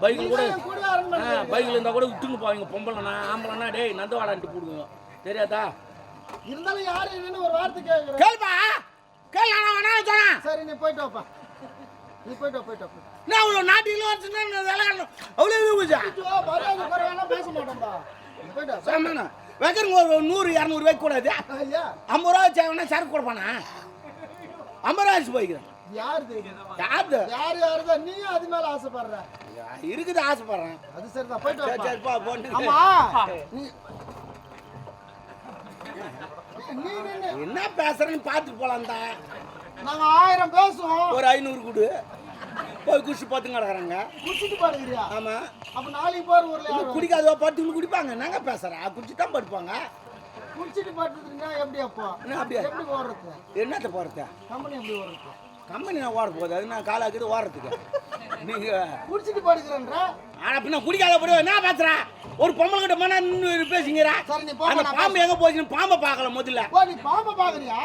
பைக்கில் கூட பைக்கில் இருந்தால் கூட விட்டுன்னு போவீங்க. பொம்பளைண்ணா ஆம்பளைண்ணா டேய் நந்தவாடான்ட்டு போடுங்க. தெரியாதா? இருந்தாலும் யாரு என்னன்னு ஒரு வார்த்தை கேட்குறேன். கேள்பா கேள். ஆனால் வேணா சொன்னேன். சரி நீ போயிட்டு வாப்பா. நீ போயிட்டு வா. நான் அவ்வளோ நாட்டில் வச்சுன்னா வேலை அவ்வளோ பூஜா மரியாதை குறைவானா பேச மாட்டோம்பா. நீ போயிட்டு வா. சாமாண்ணா வைக்கிறங்க ஒரு 100-200 வைக்க கூடாது. ஐயா 50 ரூபா வச்சாங்கன்னா சரக்கு கொடுப்பானா? 50 ரூபா வச்சு போய்க்கிறேன். யாரு தெரியும்? யாரு யாருதான் நீயும் அது மேல ஆசைப்படுற? இருக்குது ஆசைப்படுறேன். அது சரிதான் போயிட்டு வாப்பா. சரிப்பா போட்டு. ஆமா நீ என்ன பேசுறேன்னு பார்த்துட்டு போலாம் தான். நாங்க 1000 பேசுவோம். ஒரு 500 கொடு. போய் குடிச்சு பார்த்துங்க கிடக்குறாங்க. குடிச்சிட்டு பாருங்கறியா? ஆமா. அப்ப நாளைக்கு போற ஊர்ல யாரும் குடிக்காதவா படுத்துன்னு குடிப்பாங்க. நாங்க பேசுறேன் குடிச்சு தான் படுப்பாங்க. குடிச்சிட்டு படுத்துட்டீங்கன்னா எப்படி அப்போ? என்ன அப்படியே எப்படி ஓடுறது? என்னத்த போறது? கம்பெனி எப்படி ஓடுறது? கம்பெனி நான் ஓட போகுது. அது நான் காலாக்குது ஓடுறதுக்கு. நீங்க குடிச்சிட்டு படுக்கிறேன்ற ஆனா பின்ன குடிக்காத போய் என்ன பேசுறா? ஒரு பொம்பளை கிட்ட மண்ணா நின்று பேசுங்கிறா. சரி நீ போ. அந்த பாம்பு எங்க போச்சுன்னு பாம்பை பார்க்கல முதல்ல. ஓ நீ பாம்பை பாக்குறியா?